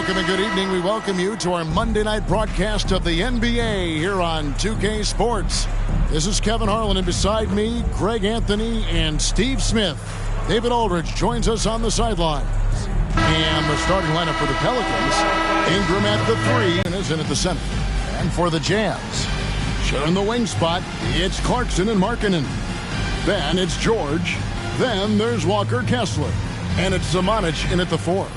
Welcome and good evening. We welcome you to our Monday night broadcast of the NBA here on 2K Sports. This is Kevin Harlan, and beside me, Greg Anthony and Steve Smith. David Aldridge joins us on the sidelines. And the starting lineup for the Pelicans, Ingram at the 3 and is in at the center. And for the Jazz, sharing the wing spot, it's Clarkson and Markkanen. Then it's George. Then there's Walker Kessler. And it's Zamanic in at the 4.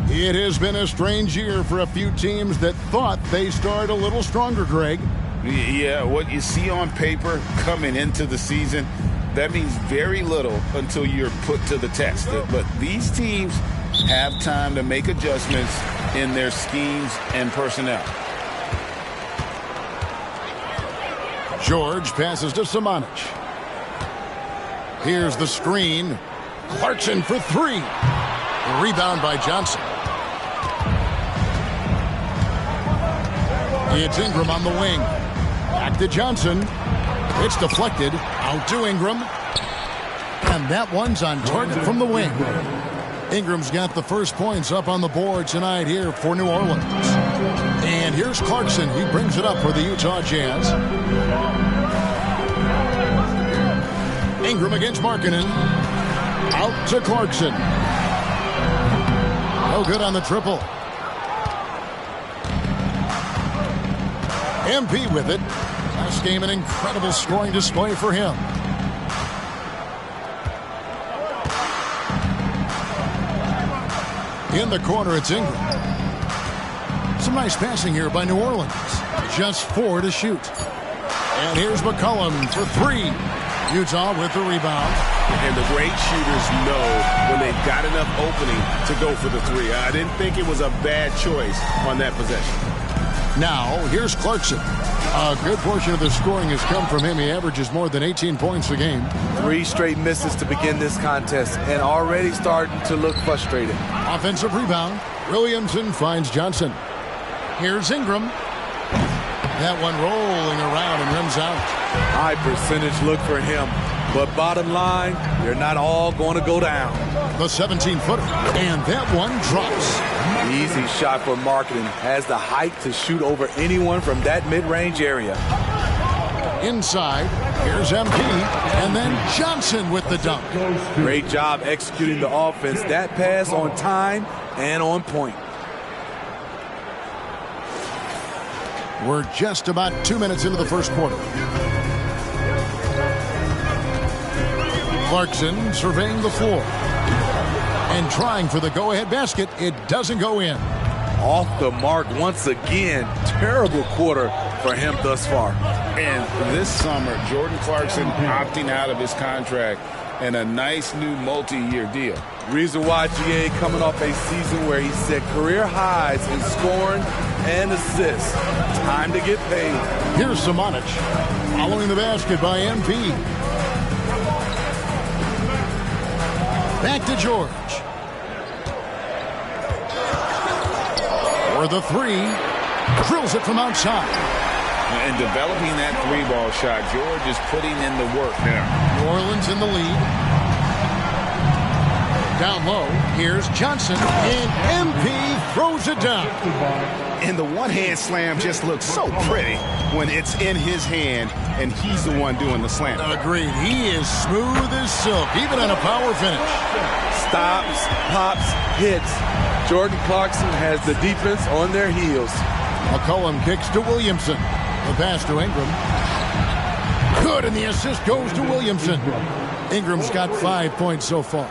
It has been a strange year for a few teams that thought they started a little stronger, Greg. Yeah, what you see on paper coming into the season, that means very little until you're put to the test. But these teams have time to make adjustments in their schemes and personnel. George passes to Zamanic. Here's the screen. Clarkson for 3. Rebound by Johnson. It's Ingram on the wing. Back to Johnson. It's deflected. Out to Ingram. And that one's on target from the wing. Ingram's got the first points up on the board tonight here for New Orleans. And here's Clarkson. He brings it up for the Utah Jazz. Ingram against Markkanen. Out to Clarkson. No good on the triple. MP with it. Last game, an incredible scoring display for him. In the corner, it's Ingram. Some nice passing here by New Orleans. Just 4 to shoot. And here's McCollum for 3. Utah with the rebound. And the great shooters know when they've got enough opening to go for the 3. I didn't think it was a bad choice on that possession. Now, here's Clarkson. A good portion of the scoring has come from him. He averages more than 18 points a game. 3 straight misses to begin this contest and already starting to look frustrated. Offensive rebound. Williamson finds Johnson. Here's Ingram. That one rolling around and rims out. High percentage look for him. But bottom line, they're not all going to go down. The 17-footer. And that one drops. Easy shot for Markkanen. Has the height to shoot over anyone from that mid-range area. Inside, here's MP. And then Johnson with the dunk. Great job executing the offense. That pass on time and on point. We're just about 2 minutes into the first quarter. Clarkson surveying the floor. And trying for the go-ahead basket. It doesn't go in. Off the mark once again. Terrible quarter for him thus far. And this summer, Jordan Clarkson opting out of his contract and a nice new multi-year deal. Reason why GA coming off a season where he set career highs in scoring and assists. Time to get paid. Here's Zamanic following the basket by MP. Back to George. For the 3. Drills it from outside. And developing that 3-ball shot, George is putting in the work now. New Orleans in the lead. Down low, here's Johnson, and MP throws it down. And the one-hand slam just looks so pretty when it's in his hand and he's the one doing the slam. Agreed. He is smooth as silk, even on a power finish. Stops, pops, hits. Jordan Clarkson has the defense on their heels. McCollum kicks to Williamson. The pass to Ingram. Good, and the assist goes to Williamson. Ingram's got 5 points so far.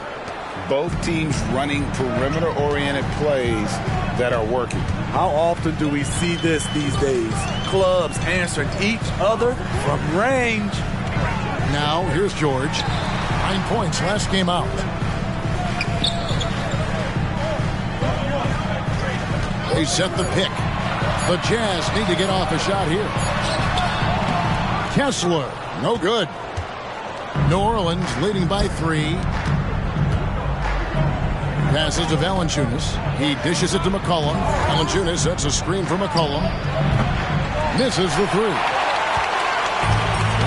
Both teams running perimeter-oriented plays that are working. How often do we see this these days? Clubs answering each other from range. Now, here's George. 9 points last game out. They set the pick. The Jazz need to get off a shot here. Kessler, no good. New Orleans leading by 3. Passes to Valanciunas. He dishes it to McCollum. Valanciunas sets a screen for McCollum. Misses the 3.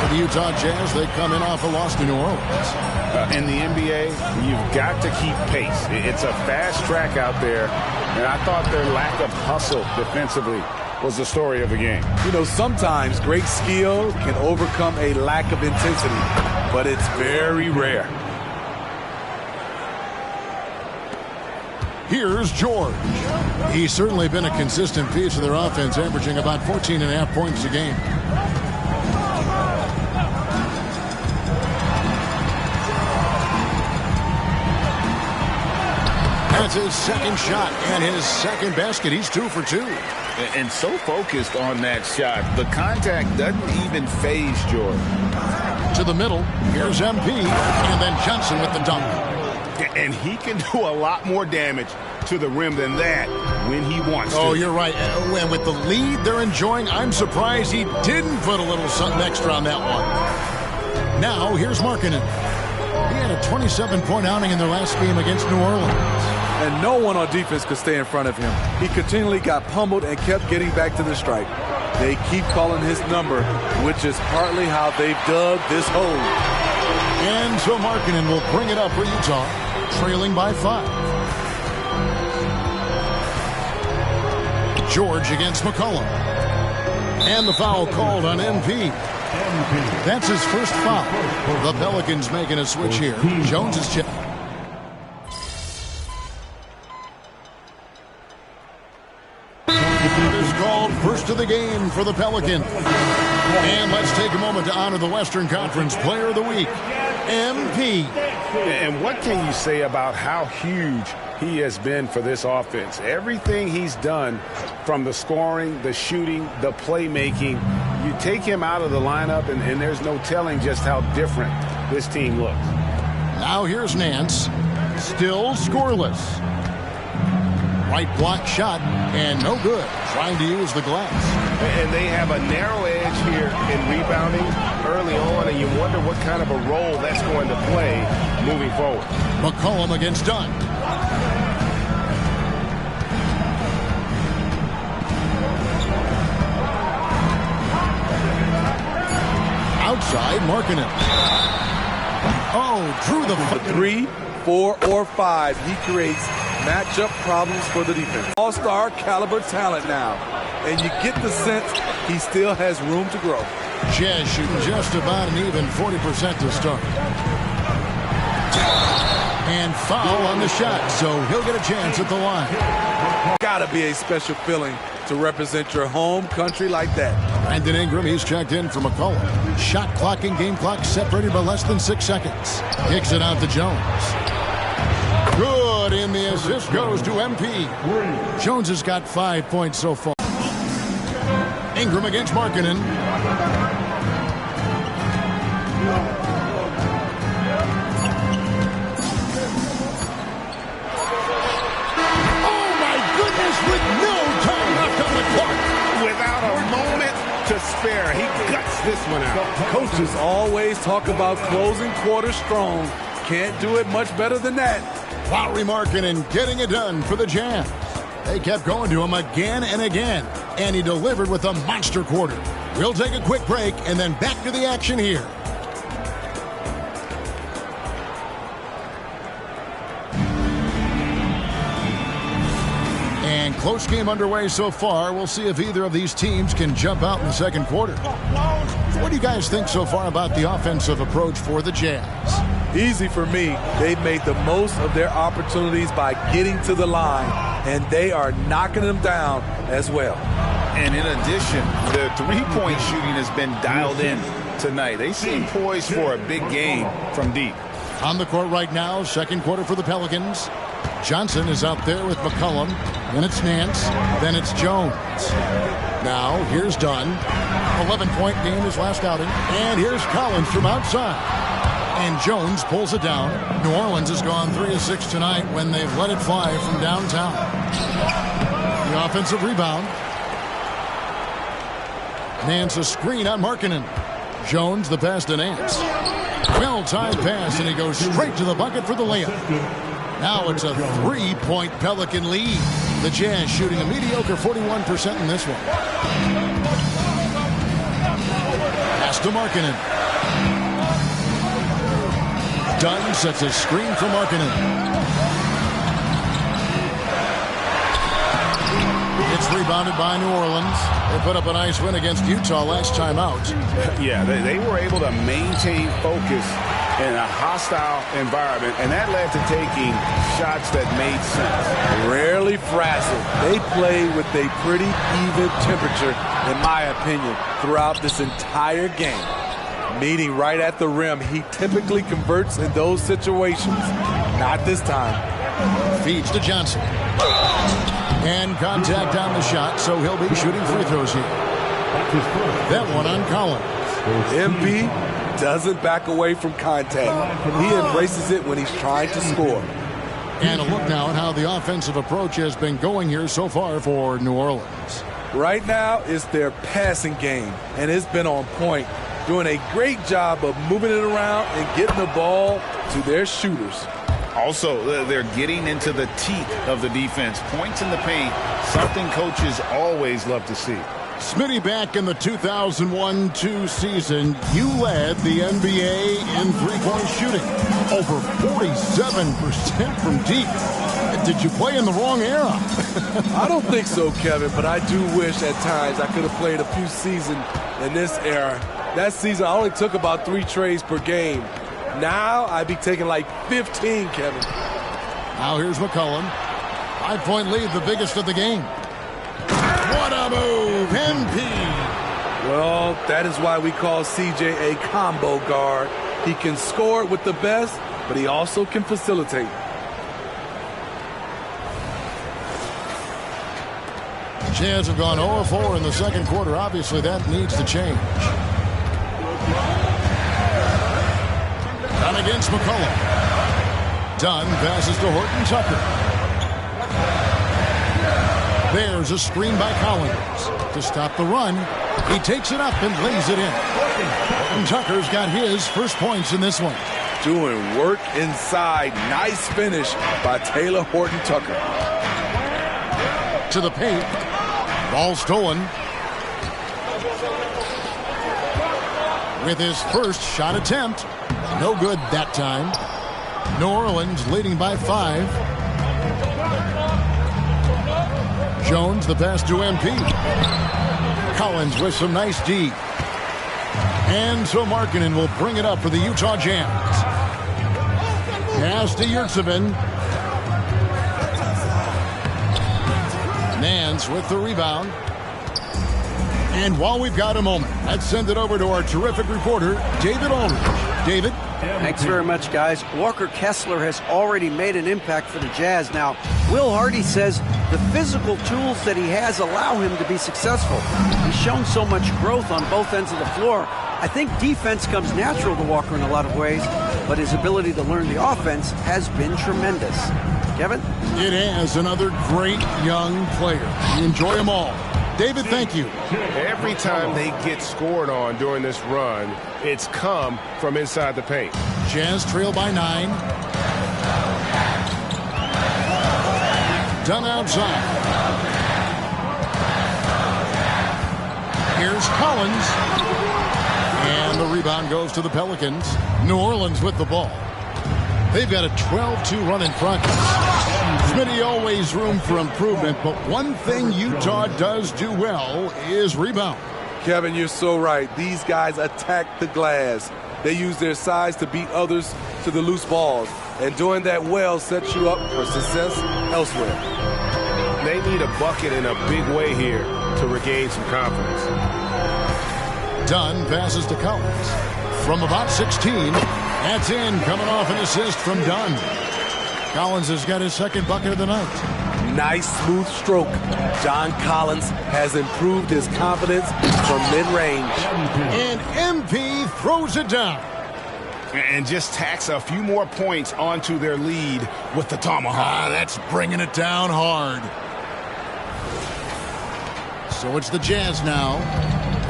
For the Utah Jazz, they come in off a loss to New Orleans. In the NBA, you've got to keep pace. It's a fast track out there, and I thought their lack of hustle defensively was the story of the game. You know, sometimes great skill can overcome a lack of intensity, but it's very rare. Here's George. He's certainly been a consistent piece of their offense, averaging about 14.5 points a game. That's his second shot and his second basket. He's 2 for 2. And so focused on that shot, the contact doesn't even phase George. To the middle, here's MP, and then Johnson with the dunk. And he can do a lot more damage to the rim than that when he wants to. Oh, you're right. And with the lead they're enjoying, I'm surprised he didn't put a little something extra on that one. Now, here's Markkanen. He had a 27-point outing in their last game against New Orleans. And no one on defense could stay in front of him. He continually got pummeled and kept getting back to the stripe. They keep calling his number, which is partly how they've dug this hole. And so Markkanen will bring it up for Utah, trailing by 5. George against McCollum. And the foul called on MP. That's his first foul. The Pelicans making a switch here. Jones is checked. Is called first of the game for the Pelicans. And let's take a moment to honor the Western Conference Player of the Week, MP. And what can you say about how huge he has been for this offense? Everything he's done, from the scoring, the shooting, the playmaking, you take him out of the lineup, and there's no telling just how different this team looks. Now here's Nance. Still scoreless. Right block shot, and no good. Trying to use the glass. And they have a narrow edge here in rebounding early on, and you wonder what kind of a role that's going to play moving forward. McCollum against Dunn. Outside, Markkanen. Oh, drew the 3, 4, or 5. He creates matchup problems for the defense. All-star caliber talent now. And you get the sense he still has room to grow. Jazz shooting just about an even 40% to start. And foul on the shot, so he'll get a chance at the line. Gotta be a special feeling to represent your home country like that. Brandon Ingram, he's checked in for McCollum. Shot clock and game clock separated by less than 6 seconds. Kicks it out to Jones. Good, and the assist goes to MP. Jones has got 5 points so far. Ingram against Markkanen. Oh my goodness, with no time left on the clock. Without a moment to spare, he guts this one out. Coaches always talk about closing quarters strong. Can't do it much better than that. Lowry Markkanen getting it done for the Jazz. They kept going to him again and again, and he delivered with a monster quarter. We'll take a quick break and then back to the action here. And close game underway so far. We'll see if either of these teams can jump out in the second quarter. What do you guys think so far about the offensive approach for the Jazz? Easy for me. They've made the most of their opportunities by getting to the line, and they are knocking them down as well. And in addition, the three-point shooting has been dialed in tonight. They seem poised for a big game from deep. On the court right now, second quarter for the Pelicans. Johnson is out there with McCollum. Then it's Nance. Then it's Jones. Now, here's Dunn. 11-point game his last outing. And here's Collins from outside. And Jones pulls it down. New Orleans has gone 3 of 6 tonight when they've let it fly from downtown. The offensive rebound. Nance a screen on Markkanen. Jones the pass to Nance. Well-timed pass, and he goes straight to the bucket for the layup. Now it's a 3-point Pelican lead. The Jazz shooting a mediocre 41% in this one. Pass to Markkanen. Dunn sets a screen for Markkanen. It's rebounded by New Orleans. They put up a nice win against Utah last time out. Yeah, they were able to maintain focus in a hostile environment, and that led to taking shots that made sense. Rarely frazzled. They play with a pretty even temperature, in my opinion, throughout this entire game. Meeting right at the rim, he typically converts in those situations. Not this time. Feeds to Johnson. And contact on the shot, so he'll be shooting free throws here. That one on Collins. MP doesn't back away from contact. He embraces it when he's trying to score. And a look now at how the offensive approach has been going here so far for New Orleans. Right now, it's their passing game, and it's been on point. Doing a great job of moving it around and getting the ball to their shooters. Also, they're getting into the teeth of the defense. Points in the paint, something coaches always love to see. Smitty, back in the 2001-2 season, you led the NBA in three-point shooting. Over 47% from deep. Did you play in the wrong era? I don't think so, Kevin, but I do wish at times I could have played a few seasons in this era. That season, I only took about 3 trades per game. Now, I'd be taking like 15, Kevin. Now here's McCollum. 5-point lead, the biggest of the game. What a move, MP. Well, that is why we call CJ a combo guard. He can score with the best, but he also can facilitate. Jazz have gone 0-4 in the second quarter. Obviously, that needs to change. Dunn against McCollum. Dunn passes to Horton Tucker. There's a screen by Collins to stop the run. He takes it up and lays it in. Horton Tucker's got his first points in this one. Doing work inside. Nice finish by Taylor Horton Tucker. To the paint. Ball stolen. With his first shot attempt. No good that time. New Orleans leading by 5. Jones, the pass to MP. Collins with some nice D. And so Markkanen will bring it up for the Utah Jazz. Pass to Yurtseven. Nance with the rebound. And while we've got a moment, let's send it over to our terrific reporter, David Aldridge. David? Thanks very much, guys. Walker Kessler has already made an impact for the Jazz. Now, Will Hardy says the physical tools that he has allow him to be successful. He's shown so much growth on both ends of the floor. I think defense comes natural to Walker in a lot of ways, but his ability to learn the offense has been tremendous. Kevin? It has another great young player. You enjoy them all. David, thank you. Every time they get scored on during this run, it's come from inside the paint. Jazz trail by 9. Dunn outside. Here's Collins. And the rebound goes to the Pelicans. New Orleans with the ball. They've got a 12-2 run in front. Smitty, always room for improvement, but one thing Utah does do well is rebound. Kevin, you're so right. These guys attack the glass. They use their size to beat others to the loose balls. And doing that well sets you up for success elsewhere. They need a bucket in a big way here to regain some confidence. Dunn passes to Collins. From about 16, that's in, coming off an assist from Dunn. Collins has got his second bucket of the night. Nice smooth stroke. John Collins has improved his confidence from mid-range. And MP throws it down. And just tacks a few more points onto their lead with the tomahawk. That's bringing it down hard. So it's the Jazz now.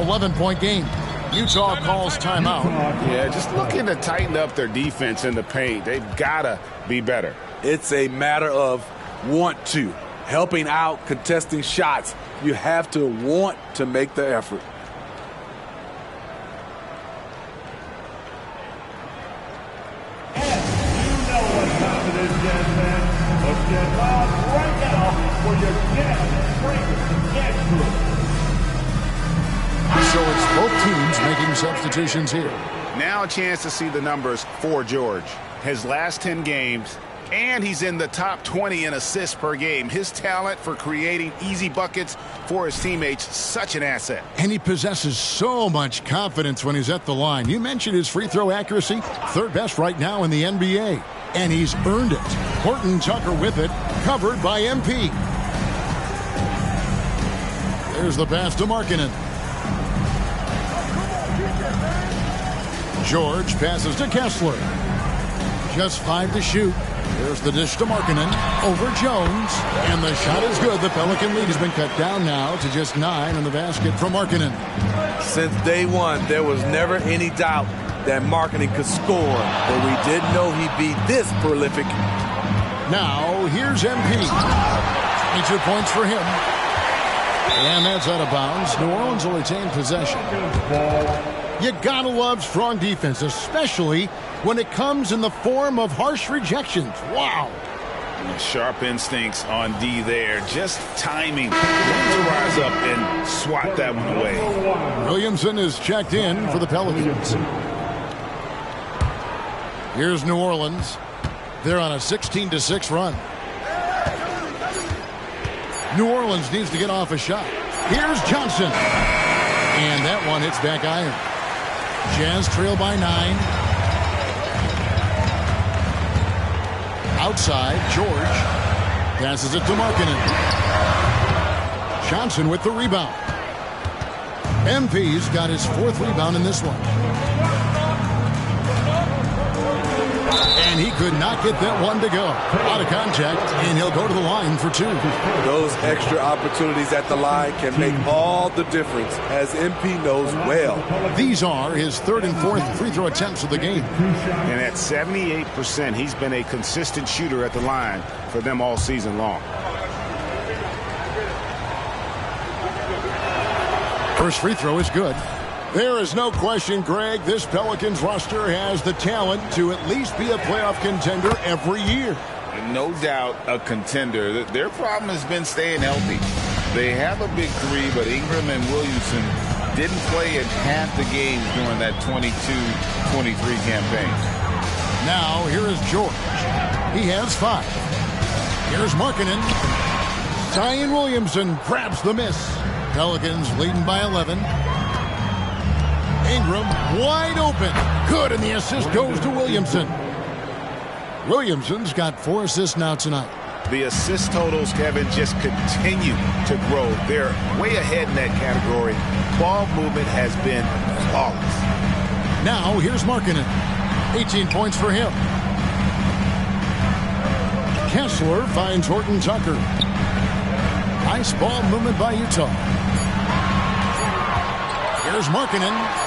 11-point game. Utah calls timeout. Yeah, just looking to tighten up their defense in the paint. They've got to be better. It's a matter of want to. Helping out, contesting shots. You have to want to make the effort. right now for your Jazz Breakers Jazz group. So it's both teams making substitutions here. Now a chance to see the numbers for George. His last 10 games, and he's in the top 20 in assists per game. His talent for creating easy buckets for his teammates, such an asset. And he possesses so much confidence when he's at the line. You mentioned his free throw accuracy, third best right now in the NBA. And he's earned it. Horton Tucker with it, covered by MP. There's the pass to Markkanen. George passes to Kessler. Just 5 to shoot. There's the dish to Markkanen over Jones. And the shot is good. The Pelican lead has been cut down now to just 9 in the basket from Markkanen. Since day one, there was never any doubt that Markkanen could score, but we didn't know he'd be this prolific. Now, here's MP. 22 points for him. And that's out of bounds. New Orleans will retain possession. You gotta love strong defense, especially when it comes in the form of harsh rejections. Wow. Sharp instincts on D there. Just timing. To rise up and swat that one away. Williamson is checked in for the Pelicans. Here's New Orleans. They're on a 16-6 run. New Orleans needs to get off a shot. Here's Johnson. And that one hits back iron. Jazz trail by 9. Outside, George passes it to Markkanen. Johnson with the rebound. MP's got his 4th rebound in this one. And he could not get that one to go. Out of contact, and he'll go to the line for 2. Those extra opportunities at the line can make all the difference, as MP knows well. These are his 3rd and 4th free throw attempts of the game. And at 78%, he's been a consistent shooter at the line for them all season long. First free throw is good. There is no question, Greg, this Pelicans roster has the talent to at least be a playoff contender every year. No doubt a contender. Their problem has been staying healthy. They have a big 3, but Ingram and Williamson didn't play in half the games during that 22-23 campaign. Now, here is George. He has 5. Here's Markkanen. Zion Williamson grabs the miss. Pelicans leading by 11. Ingram wide open. Good, and the assist goes to Williamson. Williamson's got 4 assists now tonight. The assist totals, Kevin, just continue to grow. They're way ahead in that category. Ball movement has been flawless. Now, here's Markkanen. 18 points for him. Kessler finds Horton Tucker. Nice ball movement by Utah. Here's Markkanen.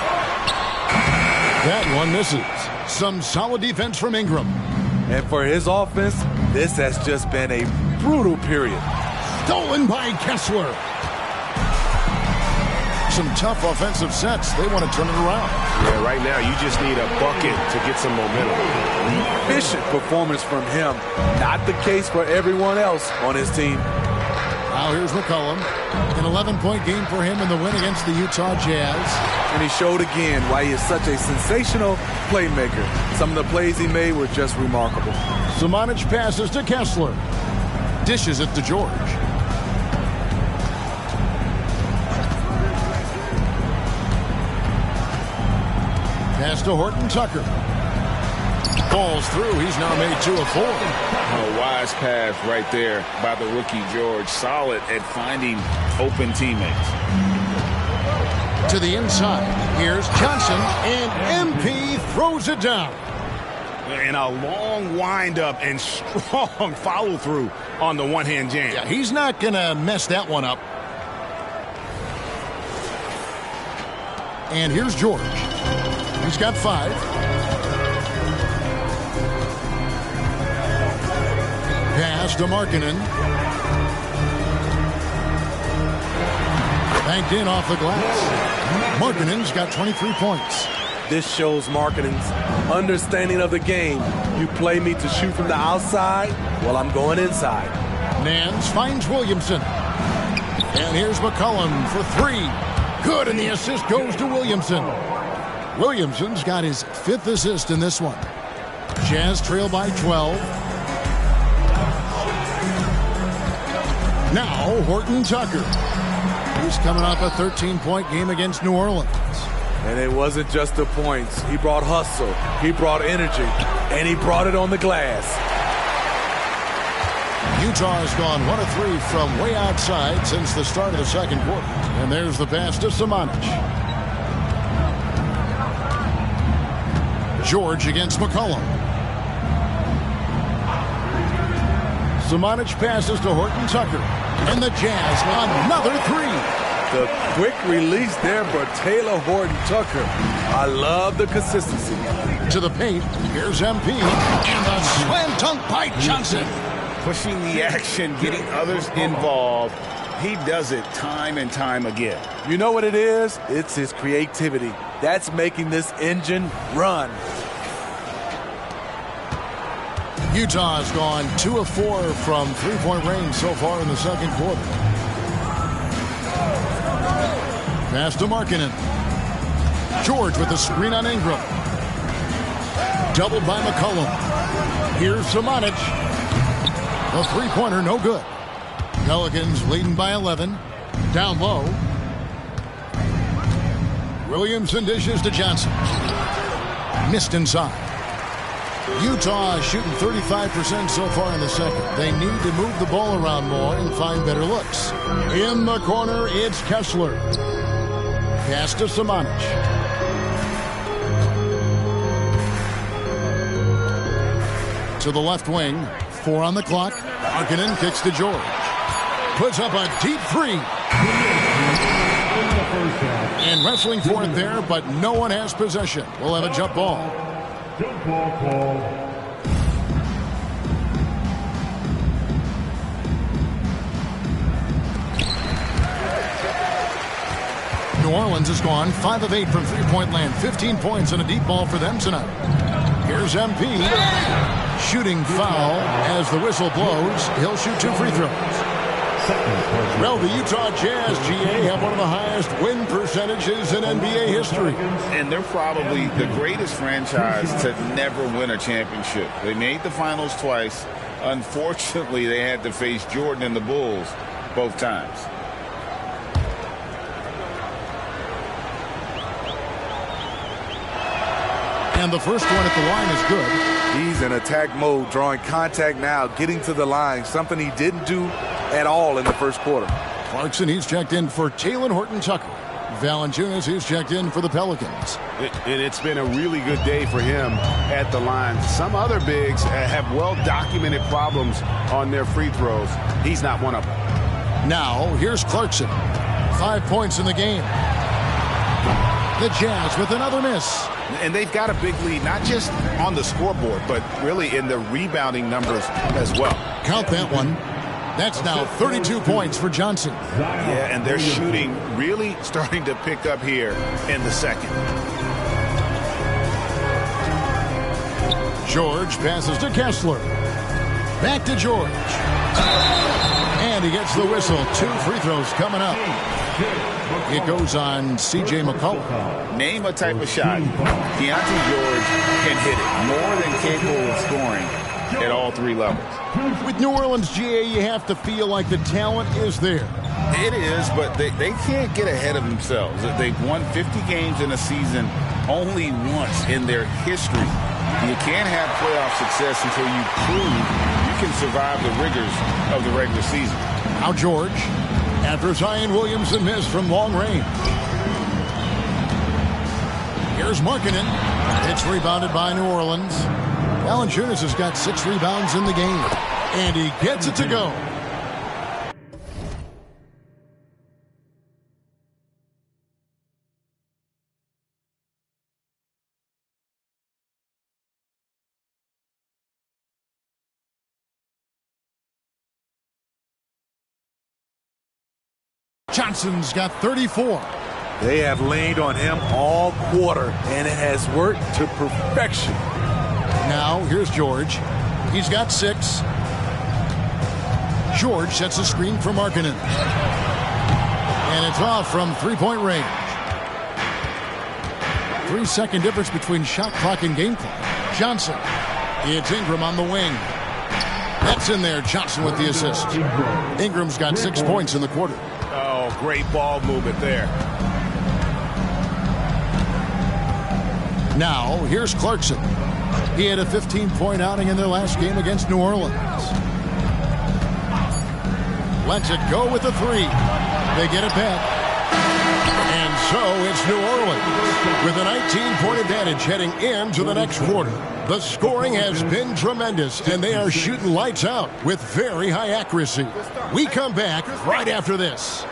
That one misses. Some solid defense from Ingram. And for his offense, this has just been a brutal period. Stolen by Kessler. Some tough offensive sets. They want to turn it around. Yeah, right now you just need a bucket to get some momentum. Efficient performance from him. Not the case for everyone else on his team. Now here's McCollum. An 11-point game for him in the win against the Utah Jazz. And he showed again why he is such a sensational playmaker. Some of the plays he made were just remarkable. Samanic passes to Kessler. Dishes it to George. Pass to Horton Tucker. Falls through. He's now made 2 of 4. A wise pass right there by the rookie George. Solid at finding open teammates. To the inside. Here's Johnson, and MP throws it down. And a long windup and strong follow-through on the one-hand jam. Yeah, he's not going to mess that one up. And here's George. He's got 5. Pass to Markkanen. Banked in off the glass. Markkanen's got 23 points. This shows marketing's understanding of the game. You play me to shoot from the outside, well, I'm going inside. Nance finds Williamson. And here's McCollum for three. Good, and the assist goes to Williamson. Williamson's got his 5th assist in this one. Jazz trail by 12. Now Horton Tucker. He's coming off a 13-point game against New Orleans. And it wasn't just the points. He brought hustle, he brought energy, and he brought it on the glass. Utah's gone 1 of 3 from way outside since the start of the second quarter. And there's the pass to Samanic. George against McCollum. Samanic passes to Horton Tucker. And the Jazz another 3. The quick release there for Taylor Horton Tucker. I love the consistency. To the paint, here's MP. And the slam dunk by Johnson. Pushing the action, getting others involved. He does it time and time again. You know what it is? It's his creativity. That's making this engine run. Utah's gone 2 of 4 from three-point range so far in the second quarter. Pass to Markkanen. George with the screen on Ingram. Doubled by McCollum. Here's Samanic. The three-pointer, no good. Pelicans leading by 11. Down low. Williamson dishes to Johnson. Missed inside. Utah shooting 35% so far in the second. They need to move the ball around more and find better looks. In the corner, it's Kessler. Pass to Samanic. To the left wing. 4 on the clock. Markkanen kicks to George. Puts up a deep 3. And wrestling for it there, but no one has possession. We'll have a jump ball. Jump ball call. New Orleans has gone 5 of 8 from three-point land. 15 points and a deep ball for them tonight. Here's MP. Shooting foul as the whistle blows. He'll shoot 2 free throws. Well, the Utah Jazz, GA, have one of the highest win percentages in NBA history. And they're probably the greatest franchise to never win a championship. They made the finals twice. Unfortunately, they had to face Jordan and the Bulls both times. And the first one at the line is good. He's in attack mode, drawing contact now, getting to the line, something he didn't do at all in the first quarter. Clarkson, he's checked in for Taylor Horton Tucker. Valanciunas, he's checked in for the Pelicans. And it's been a really good day for him at the line. Some other bigs have well-documented problems on their free throws. He's not one of them. Now, here's Clarkson. 5 points in the game. The Jazz with another miss. And they've got a big lead, not just on the scoreboard, but really in the rebounding numbers as well. Count that one. That's now 32 points for Johnson. Yeah, and they're shooting really starting to pick up here in the second. George passes to Kessler. Back to George. And he gets the whistle. 2 free throws coming up. It goes on C.J. McCollum. Name a type of shot. Deontay George can hit it. More than capable of scoring at all 3 levels. With New Orleans, GA, you have to feel like the talent is there. It is, but they can't get ahead of themselves. They've won 50 games in a season only once in their history. You can't have playoff success until you prove you can survive the rigors of the regular season. Now George, after Zion Williamson missed from long range. Here's Markkanen. It's rebounded by New Orleans. Valanciunas has got 6 rebounds in the game. And he gets it to go. Johnson's got 34. They have leaned on him all quarter, and it has worked to perfection. Now, here's George. He's got 6. George sets a screen for Markkanen. And it's off from three-point range. 3-second difference between shot clock and game clock. Johnson. It's Ingram on the wing. That's in there. Johnson with the assist. Ingram's got 6 points in the quarter. Oh, great ball movement there. Now, here's Clarkson. He had a 15-point outing in their last game against New Orleans. Lets it go with a 3. They get it back. And so it's New Orleans with a 19-point advantage heading into the next quarter. The scoring has been tremendous, and they are shooting lights out with very high accuracy. We come back right after this.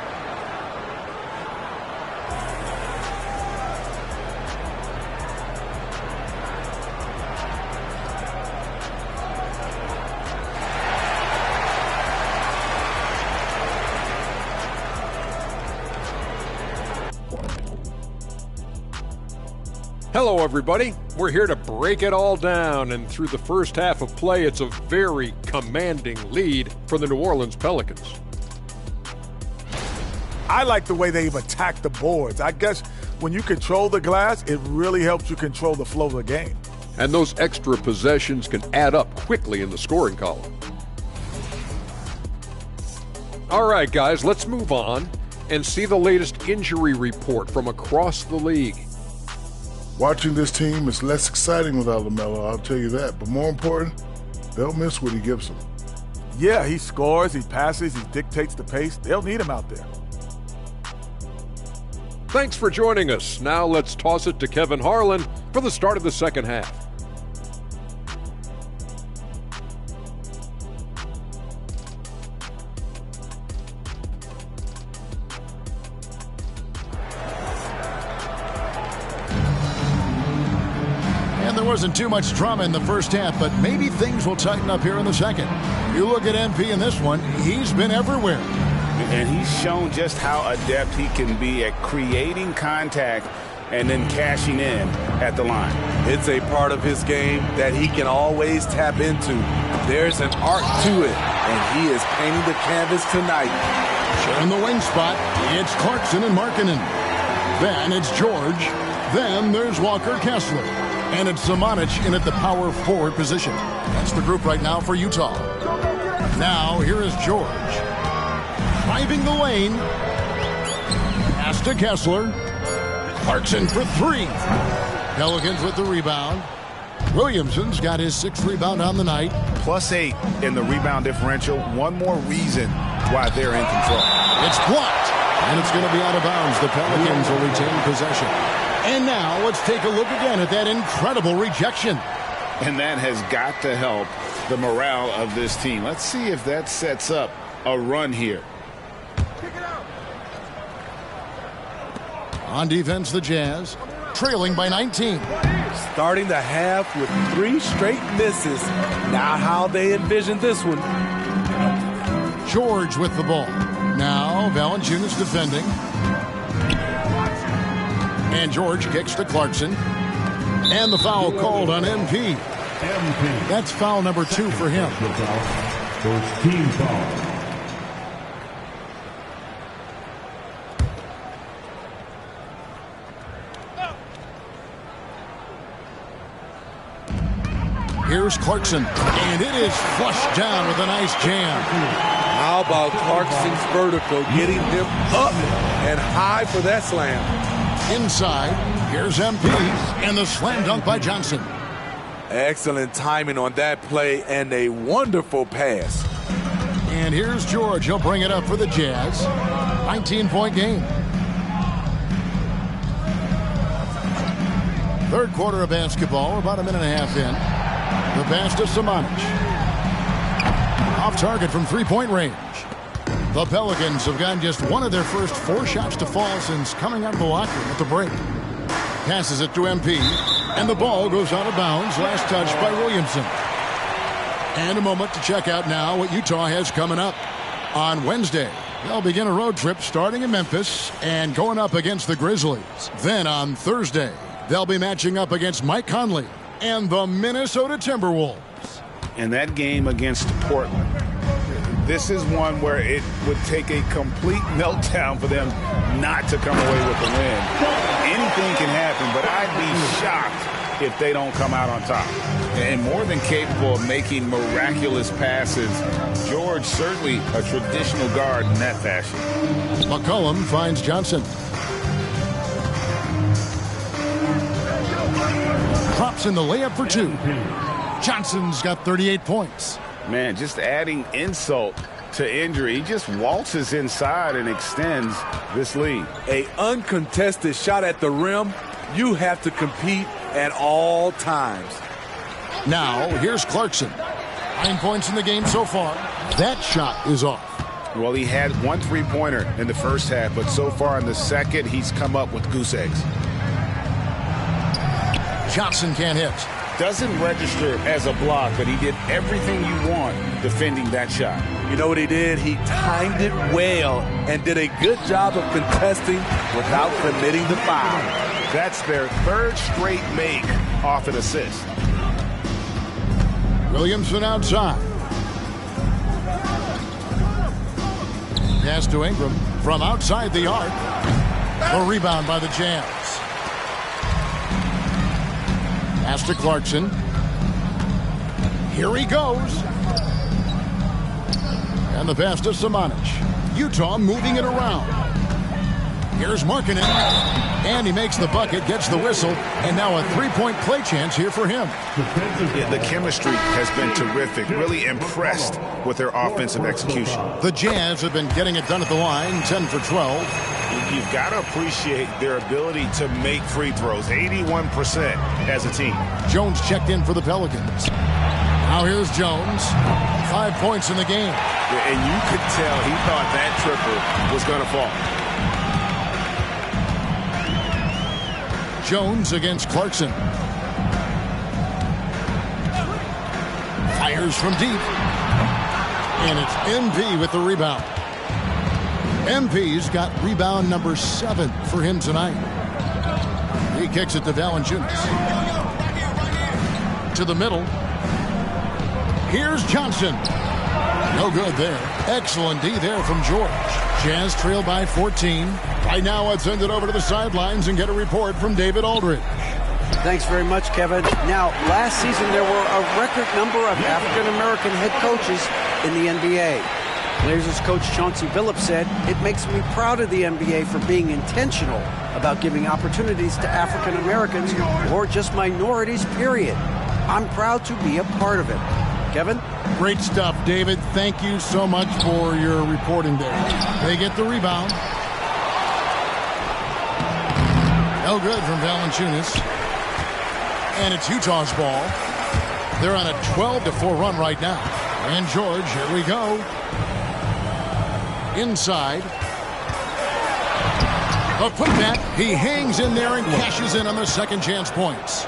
Hello, everybody. We're here to break it all down, and through the first half of play, it's a very commanding lead for the New Orleans Pelicans. I like the way they've attacked the boards. I guess when you control the glass, it really helps you control the flow of the game. And those extra possessions can add up quickly in the scoring column. All right, guys, let's move on and see the latest injury report from across the league. Watching this team is less exciting without LaMelo, I'll tell you that. But more important, they'll miss what he gives them. Yeah, he scores, he passes, he dictates the pace. They'll need him out there. Thanks for joining us. Now let's toss it to Kevin Harlan for the start of the second half. There wasn't too much drama in the first half, but maybe things will tighten up here in the second. You look at MP in this one, he's been everywhere. And he's shown just how adept he can be at creating contact and then cashing in at the line. It's a part of his game that he can always tap into. There's an art to it, and he is painting the canvas tonight. Sharing the wing spot, it's Clarkson and Markkanen. Then it's George. Then there's Walker Kessler. And it's Zamanic in at the power forward position. That's the group right now for Utah. Now, here is George. Driving the lane. Pass to Kessler. Clarkson for 3. Pelicans with the rebound. Williamson's got his 6th rebound on the night. +8 in the rebound differential. One more reason why they're in control. It's blocked. And it's going to be out of bounds. The Pelicans will retain possession. And now let's take a look again at that incredible rejection. And that has got to help the morale of this team. Let's see if that sets up a run here. On defense, the Jazz, trailing by 19. Starting the half with 3 straight misses. Not how they envisioned this one. George with the ball. Now Valanciunas defending. And George kicks to Clarkson. And the foul called on MP. That's foul number 2 for him. First team foul. Here's Clarkson. And it is flushed down with a nice jam. How about Clarkson's vertical, getting him up and high for that slam. Inside, here's MP, and the slam dunk by Johnson. Excellent timing on that play and a wonderful pass. And here's George. He'll bring it up for the Jazz. 19-point game. Third quarter of basketball, about a minute and a half in. The pass to Zamanic. Off target from three-point range. The Pelicans have gotten just one of their first 4 shots to fall since coming out of the locker room at the break. Passes it to MP, and the ball goes out of bounds. Last touch by Williamson. And a moment to check out now what Utah has coming up on Wednesday. They'll begin a road trip starting in Memphis and going up against the Grizzlies. Then on Thursday, they'll be matching up against Mike Conley and the Minnesota Timberwolves. And that game against Portland, this is one where it would take a complete meltdown for them not to come away with the win. Anything can happen, but I'd be shocked if they don't come out on top. And more than capable of making miraculous passes, George certainly a traditional guard in that fashion. McCollum finds Johnson. Drops in the layup for two. Johnson's got 38 points. Man, just adding insult to injury. He just waltzes inside and extends this lead. An uncontested shot at the rim, you have to compete at all times. Now, here's Clarkson. 9 points in the game so far. That shot is off. Well, he had 1 3-pointer in the first half, but so far in the second, he's come up with goose eggs. Johnson can't hit. Doesn't register as a block, but he did everything you want defending that shot. You know what he did? He timed it well and did a good job of contesting without committing the foul. That's their 3rd straight make off an assist. Williamson outside. Pass to Ingram from outside the arc. The rebound by the Jazz. Pass to Clarkson. Here he goes. And the pass to Samanic. Utah moving it around. Here's Markkanen. And he makes the bucket, gets the whistle, and now a 3-point play chance here for him. Yeah, the chemistry has been terrific. Really impressed with their offensive execution. The Jazz have been getting it done at the line, 10 for 12. You've got to appreciate their ability to make free throws, 81% as a team. Jones checked in for the Pelicans. Now here's Jones. 5 points in the game. Yeah, and you could tell he thought that triple was going to fall. Jones against Clarkson. Fires from deep. And it's MP with the rebound. MP's got rebound number 7 for him tonight. He kicks it to Valanciunas. To the middle. Here's Johnson. No good there. Excellent D there from George. Jazz trail by 14. Right now, let's send it over to the sidelines and get a report from David Aldridge. Thanks very much, Kevin. Now, last season there were a record number of African-American head coaches in the NBA. Blazers coach Chauncey Billups said, "It makes me proud of the NBA for being intentional about giving opportunities to African-Americans or just minorities, period. I'm proud to be a part of it." Kevin? Great stuff, David. Thank you so much for your reporting there. They get the rebound. No good from Valanciunas. And it's Utah's ball. They're on a 12-4 run right now. And George, here we go. Inside. A putback. He hangs in there and cashes in on the second chance points.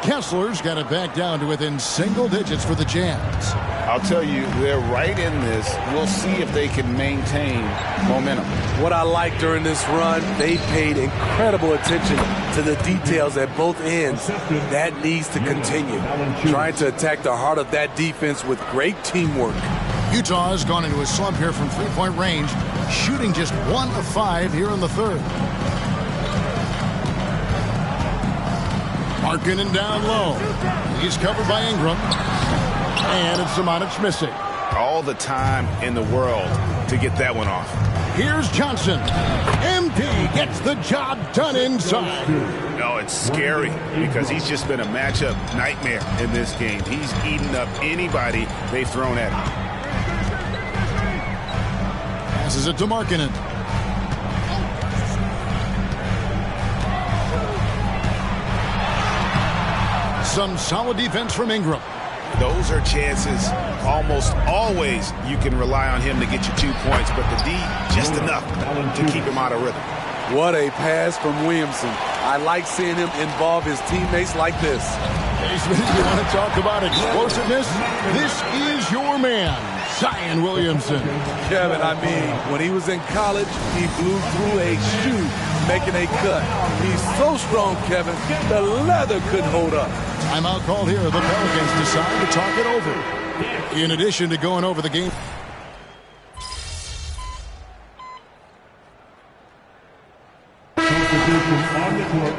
Kessler's got it back down to within single digits for the Jazz. I'll tell you, they're right in this. We'll see if they can maintain momentum. What I like during this run, they paid incredible attention to the details at both ends. That needs to continue. Trying to attack the heart of that defense with great teamwork. Utah has gone into a slump here from three-point range, shooting just 1 of 5 here in the third. Markkanen down low. He's covered by Ingram. And it's Samanic missing. All the time in the world to get that one off. Here's Johnson. MP gets the job done inside. No, it's scary because he's just been a matchup nightmare in this game. He's eaten up anybody they've thrown at him. Passes it to Markkanen. Some solid defense from Ingram. Those are chances almost always you can rely on him to get you 2 points, but the D just enough to keep him out of rhythm. What a pass from Williamson. I like seeing him involve his teammates like this. Hey, Smith, you want to talk about explosiveness? This is your man. Zion Williamson. Kevin, I mean, when he was in college, he blew through a shoe making a cut. He's so strong, Kevin, the leather couldn't hold up. Timeout called here. The Pelicans decide to talk it over. In addition to going over the game. On the court.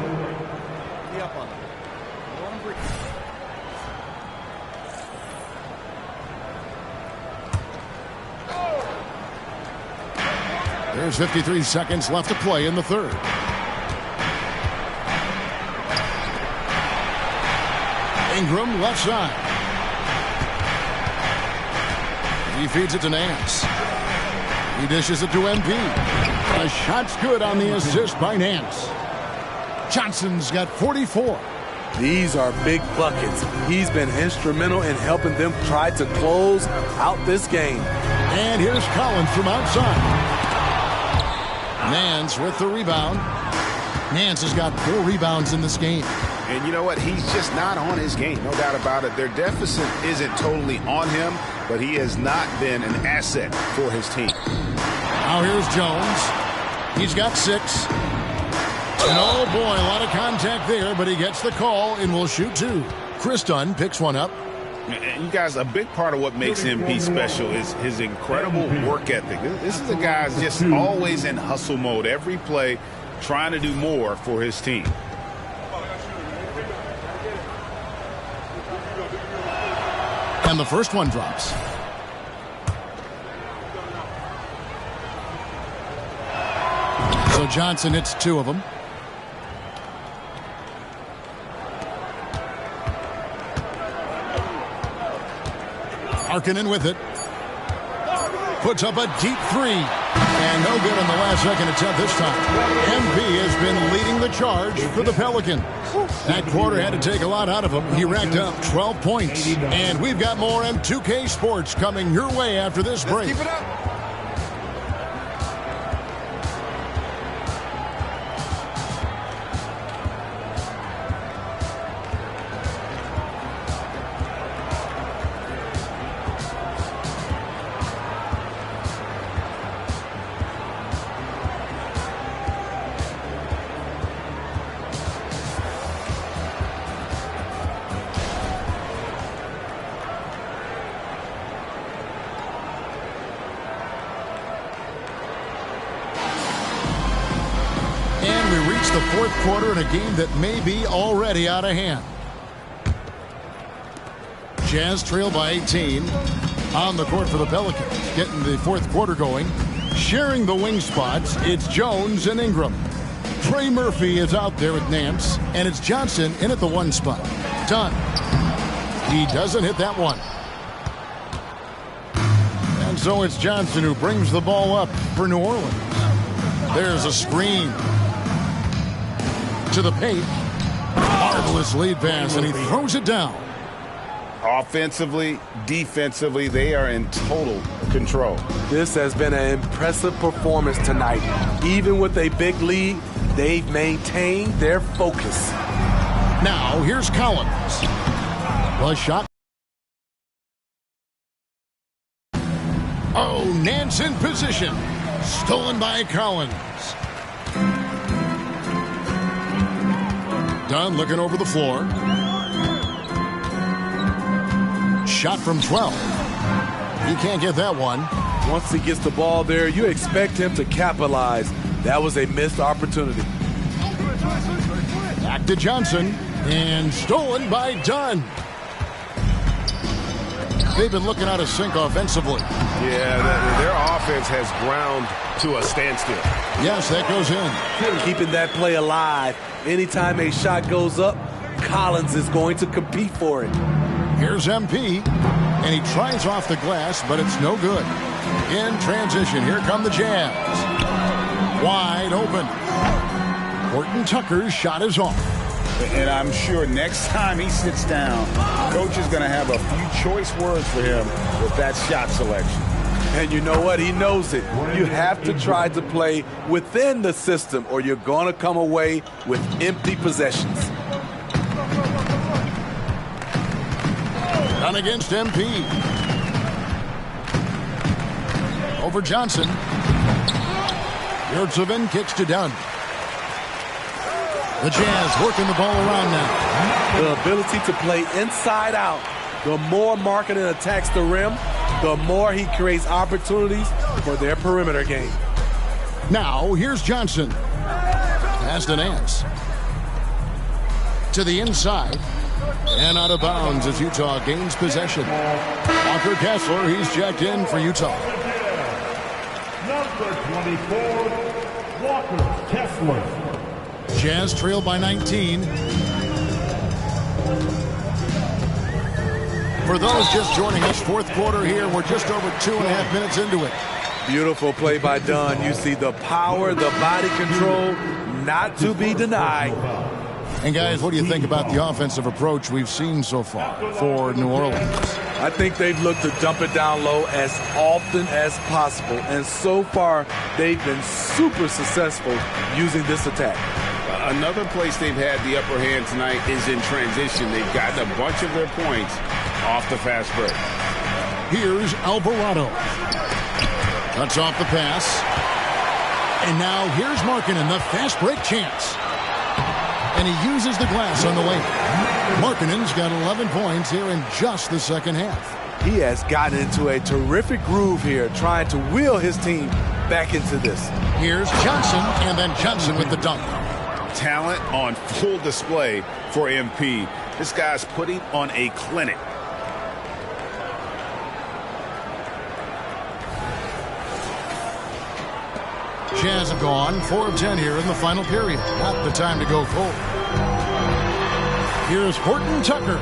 There's 53 seconds left to play in the third. Ingram left side. He feeds it to Nance. He dishes it to MP. A shot's good on the assist by Nance. Johnson's got 44. These are big buckets. He's been instrumental in helping them try to close out this game. And here's Collins from outside. Nance with the rebound. Nance has got 4 rebounds in this game. And you know what? He's just not on his game. No doubt about it. Their deficit isn't totally on him, but he has not been an asset for his team. Now here's Jones. He's got 6. And oh boy, a lot of contact there, but he gets the call and will shoot 2. Chris Dunn picks one up. And you guys, a big part of what makes MP special is his incredible work ethic. This is a guy who's just always in hustle mode every play, trying to do more for his team. And the first one drops. So Johnson hits 2 of them. Harkinen with it. Puts up a deep 3. And no good on the last second attempt this time. MP has been leading the charge for the Pelicans. That quarter had to take a lot out of him. He racked up 12 points. And we've got more M2K Sports coming your way after this break. Let's keep it up. The fourth quarter in a game that may be already out of hand. Jazz trail by 18 on the court for the Pelicans, getting the fourth quarter going. Sharing the wing spots, it's Jones and Ingram. Trey Murphy is out there with Nance, and it's Johnson in at the 1 spot. Done. He doesn't hit that one. And so it's Johnson who brings the ball up for New Orleans. There's a screen to the paint. Marvelous lead pass, and he throws it down. Offensively, defensively, they are in total control. This has been an impressive performance tonight. Even with a big lead, they've maintained their focus. Now, here's Collins. The shot. Oh, Nance in position. Stolen by Collins. Dunn looking over the floor. Shot from 12. He can't get that one. Once he gets the ball there, you expect him to capitalize. That was a missed opportunity. Back to Johnson. And stolen by Dunn. They've been looking out of sync offensively. Yeah, their offense has ground to a standstill. Yes, that goes in. Keeping that play alive. Anytime a shot goes up, Collins is going to compete for it. Here's MP, and he tries off the glass, but it's no good. In transition, here come the Jazz. Wide open. Horton Tucker's shot is off. And I'm sure next time he sits down, coach is going to have a few choice words for him with that shot selection. And you know what? He knows it. You have to try to play within the system or you're going to come away with empty possessions. Done against MP. Over Johnson. Yurtsevin kicks to Dunn. The Jazz working the ball around now. The ability to play inside out. The more Markkanen attacks the rim, the more he creates opportunities for their perimeter game. Now, here's Johnson. Pass to Nance. To the inside. And out of bounds as Utah gains possession. Walker Kessler, he's checked in for Utah. Number 24, Walker Kessler. Jazz trail by 19. For those just joining us, fourth quarter here. We're just over 2.5 minutes into it. Beautiful play by Dunn. You see the power, the body control, not to be denied. And guys, what do you think about the offensive approach we've seen so far for New Orleans? I think they've looked to dump it down low as often as possible. And so far, they've been super successful using this attack. Another place they've had the upper hand tonight is in transition. They've gotten a bunch of their points off the fast break. Here's Alvarado. Cuts off the pass. And now here's Markkanen, the fast break chance. And he uses the glass on the way. Markkanen's got 11 points here in just the second half. He has gotten into a terrific groove here, trying to wheel his team back into this. Here's Johnson, and then Johnson with the dunk. Talent on full display for MP. This guy's putting on a clinic. Jazz have gone 4 of 10 here in the final period. Not the time to go cold. Here's Horton Tucker.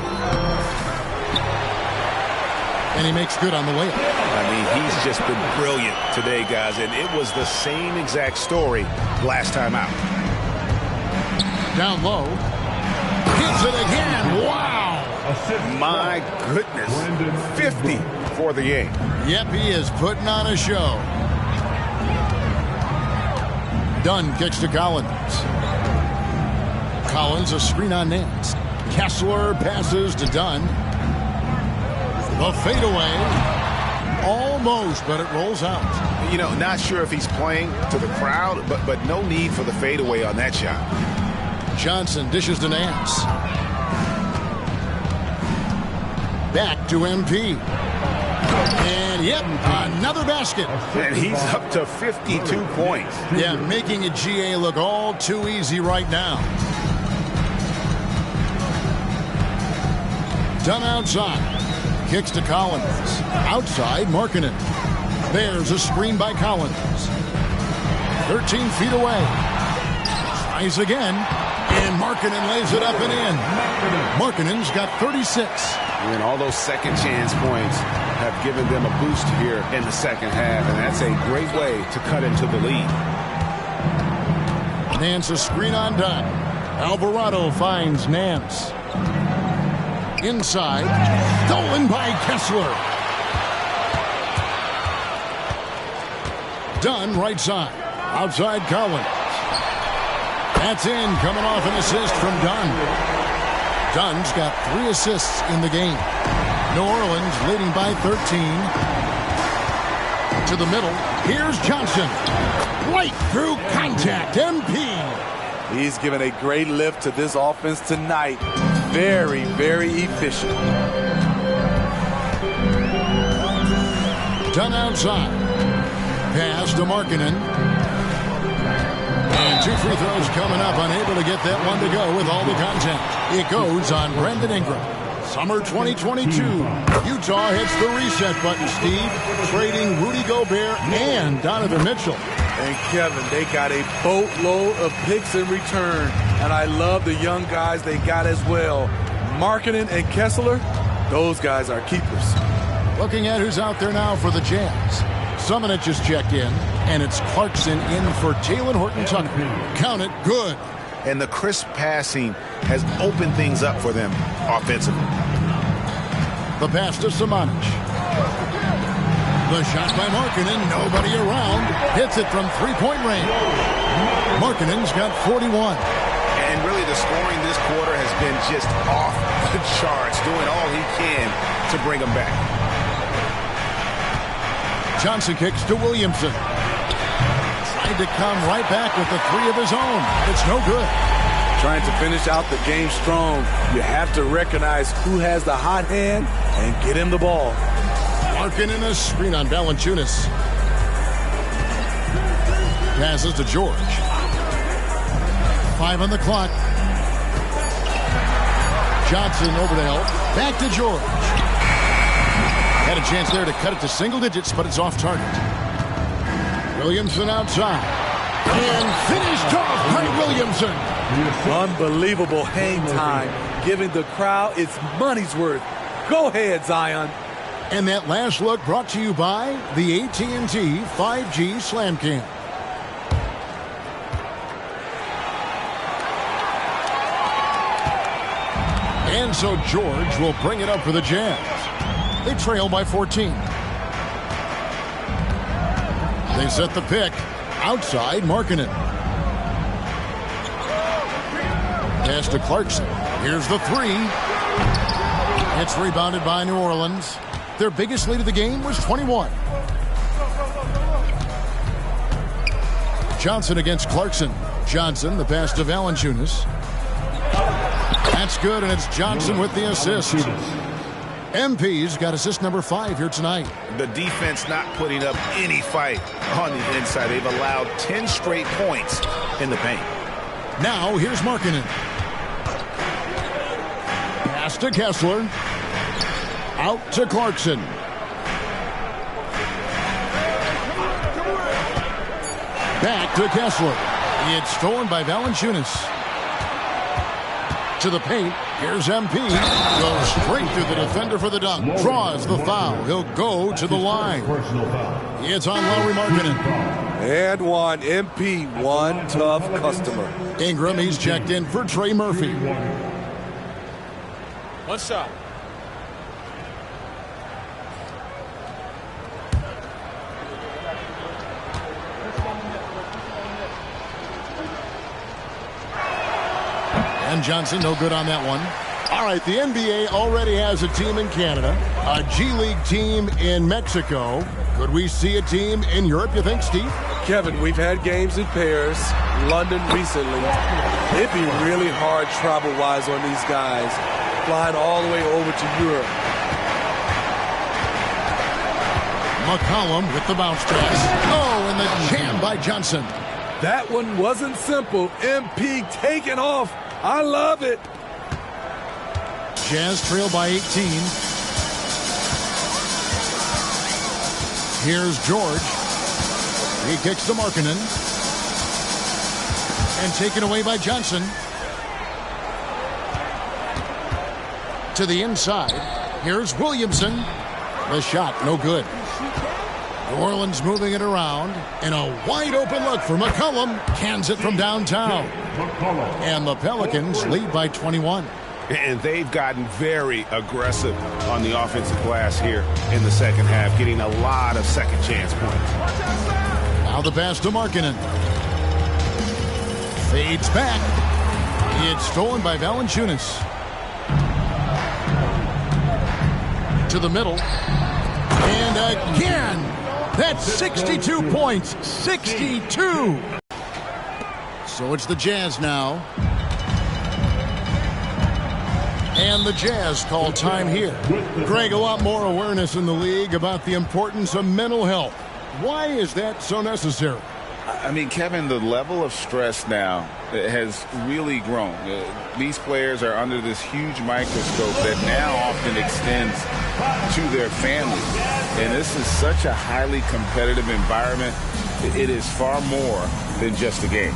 And he makes good on the layup. I mean, he's just been brilliant today, guys. And it was the same exact story last time out. Down low. Hits it again. Wow. My goodness. 50 for the game. Yep, he is putting on a show. Dunn kicks to Collins. Collins, a screen on Nance. Kessler passes to Dunn. The fadeaway. Almost, but it rolls out. You know, not sure if he's playing to the crowd, but no need for the fadeaway on that shot. Johnson dishes to Nance. Back to MP. And, yep, another basket. And he's up to 52 points. Yeah, making a GA look all too easy right now. Dunn outside. Kicks to Collins. Outside, Markkanen. There's a screen by Collins. 13 feet away. Tries again. And Markkanen lays it up and in. Markkanen's got 36. And all those second chance points have given them a boost here in the second half, and that's a great way to cut into the lead. Nance a screen on Dunn. Alvarado finds Nance. Inside. Stolen by Kessler. Dunn right side. Outside Collins. That's in, coming off an assist from Dunn. Dunn's got 3 assists in the game. New Orleans leading by 13. To the middle. Here's Johnson. Right through contact. MP. He's given a great lift to this offense tonight. Very, very efficient. Dunn outside. Pass to Markkanen. And 2 free throws coming up. Unable to get that one to go with all the contact. It goes on Brandon Ingram. Summer 2022. Utah hits the reset button, Steve. Trading Rudy Gobert and Donovan Mitchell. And Kevin, they got a boatload of picks in return. And I love the young guys they got as well. Markkanen and Kessler, those guys are keepers. Looking at who's out there now for the Jazz. Summonich just checked in, and it's Clarkson in for Talen Horton-Tucker. Count it, good. And the crisp passing has opened things up for them offensively. The pass to Summonich. The shot by Markkanen, nobody around. Hits it from three-point range. Markkanen's got 41. And really the scoring this quarter has been just off the charts, doing all he can to bring them back. Johnson kicks to Williamson. Tried to come right back with the three of his own. It's no good. Trying to finish out the game strong. You have to recognize who has the hot hand and get him the ball. Larkin in a screen on Valanciunas. Passes to George. 5 on the clock. Johnson over to help. Back to George. Had a chance there to cut it to single digits, but it's off target. Williamson outside. And finished off by Williamson. Unbelievable hang time, giving the crowd its money's worth. Go ahead, Zion. And that last look brought to you by the AT&T 5G Slam Cam. And so George will bring it up for the Jazz. They trail by 14. They set the pick. Outside, Markkanen. Pass to Clarkson. Here's the three. It's rebounded by New Orleans. Their biggest lead of the game was 21. Johnson against Clarkson. Johnson, the pass to Valanciunas. That's good, and it's Johnson with the assist. MP's got assist number 5 here tonight. The defense not putting up any fight on the inside. They've allowed 10 straight points in the paint. Now, here's Markkanen. Pass to Kessler. Out to Clarkson. Back to Kessler. It's stolen by Valanciunas. To the paint. Here's MP. Goes straight through the defender for the dunk. Draws the foul. He'll go to the line. It's on Lauri Markkanen. And one. MP, one tough customer. Ingram, he's checked in for Trey Murphy. One shot. And Johnson, no good on that one. All right, the NBA already has a team in Canada, a G League team in Mexico. Could we see a team in Europe, you think, Steve? Kevin, we've had games in Paris, London recently. It'd be really hard travel-wise on these guys, flying all the way over to Europe. McCollum with the bounce pass. Oh, and the jam by Johnson. That one wasn't simple. MP taking off. I love it. Jazz trail by 18. Here's George. He kicks to Markkanen. And taken away by Johnson. To the inside. Here's Williamson. The shot, no good. New Orleans moving it around. And a wide open look for McCollum. Cans it from downtown. And the Pelicans lead by 21. And they've gotten very aggressive on the offensive glass here in the second half, getting a lot of second chance points. Now the pass to Markkanen. Fades back. It's stolen by Valanciunas. To the middle. And again, that's 62 points. 62. So it's the Jazz now. And the Jazz call time here. Greg, a lot more awareness in the league about the importance of mental health. Why is that so necessary? I mean, Kevin, the level of stress now has really grown. These players are under this huge microscope that now often extends to their families. And this is such a highly competitive environment. It is far more than just a game.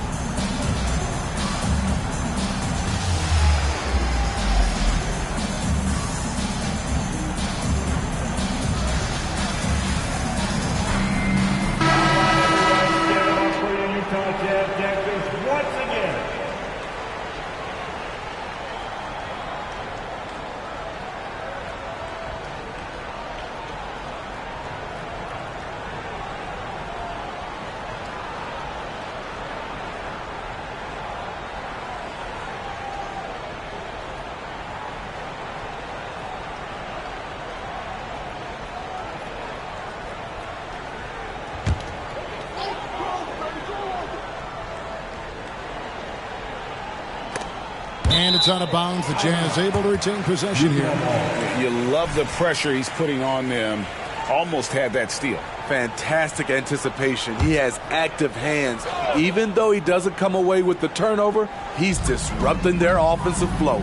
And it's out of bounds. The Jazz able to retain possession here. You love the pressure he's putting on them. Almost had that steal. Fantastic anticipation. He has active hands. Even though he doesn't come away with the turnover, he's disrupting their offensive flow.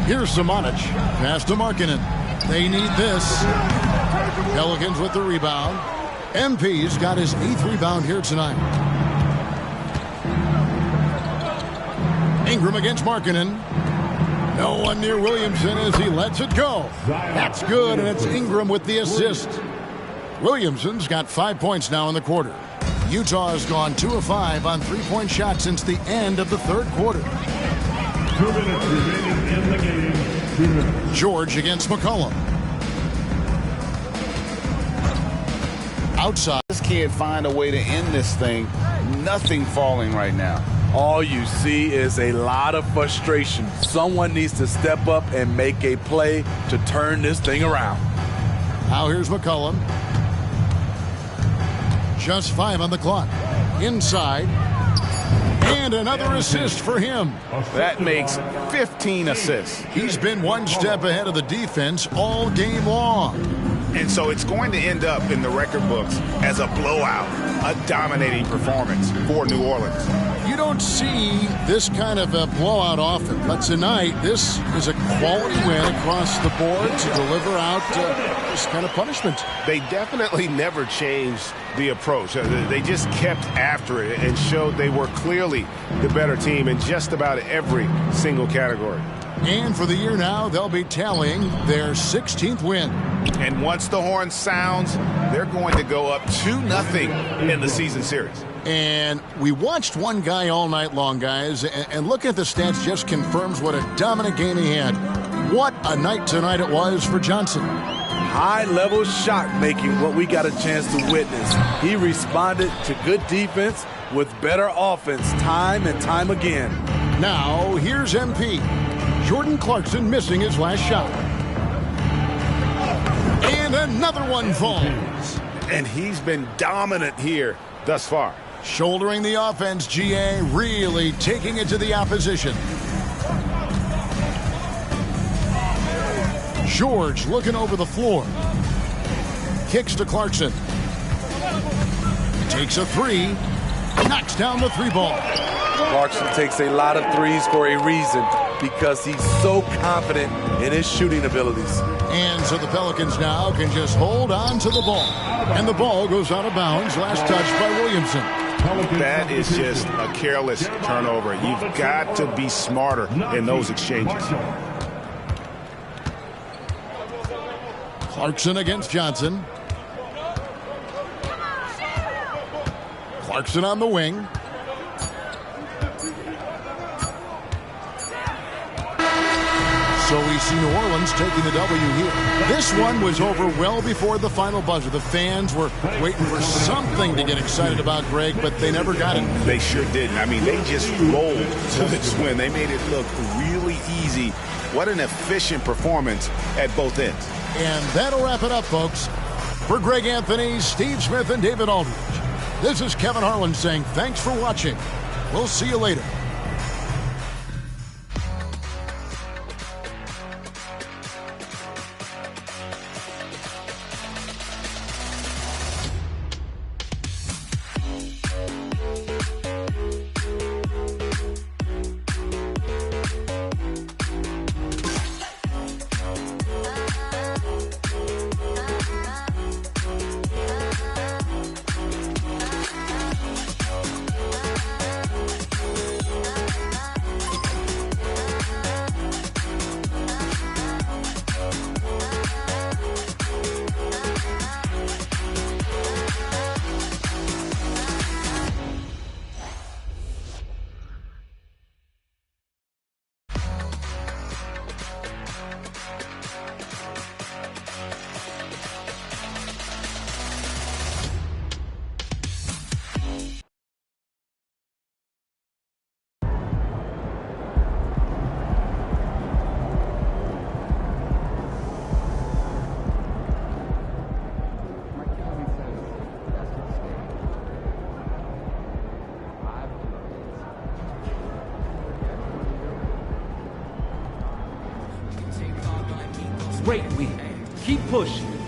Here's Samanic. Pass to Markkanen. They need this. Pelicans with the rebound. MP's got his 8th rebound here tonight. Ingram against Markkanen. No one near Williamson as he lets it go. That's good, and it's Ingram with the assist. Williamson's got 5 points now in the quarter. Utah has gone 2 of 5 on three-point shots since the end of the third quarter. 2 minutes remaining in the game. 2 minutes. George against McCollum. Outside. Just can't find a way to end this thing. Nothing falling right now. All you see is a lot of frustration. Someone needs to step up and make a play to turn this thing around. Now here's McCollum. Just 5 on the clock. Inside. And another assist for him. That makes 15 assists. He's been one step ahead of the defense all game long. And so it's going to end up in the record books as a blowout, a dominating performance for New Orleans. You don't see this kind of a blowout often, but tonight this is a quality win across the board to deliver out this kind of punishment. They definitely never changed the approach. They just kept after it and showed they were clearly the better team in just about every single category. And for the year now, they'll be tallying their 16th win. And once the horn sounds, they're going to go up 2-0 in the season series. And we watched one guy all night long, guys, and looking at the stats just confirms what a dominant game he had. What a night tonight it was for Johnson. High-level shot making, what we got a chance to witness. He responded to good defense with better offense time and time again. Now, here's MP. Jordan Clarkson missing his last shot. And another one falls. And he's been dominant here thus far. Shouldering the offense, GA really taking it to the opposition. George looking over the floor. Kicks to Clarkson. Takes a 3. Knocks down the 3-ball. Clarkson takes a lot of threes for a reason, because he's so confident in his shooting abilities. And so the Pelicans now can just hold on to the ball. And the ball goes out of bounds. Last touch by Williamson. That is just a careless turnover. You've got to be smarter in those exchanges. Clarkson against Johnson. Clarkson on the wing. So we see New Orleans taking the W here. This one was over well before the final buzzer. The fans were waiting for something to get excited about, Greg, but they never got it. They sure didn't. I mean, they just rolled to this win. They made it look really easy. What an efficient performance at both ends. And that'll wrap it up, folks. For Greg Anthony, Steve Smith, and David Aldridge, this is Kevin Harlan saying thanks for watching. We'll see you later. great win. Keep pushing.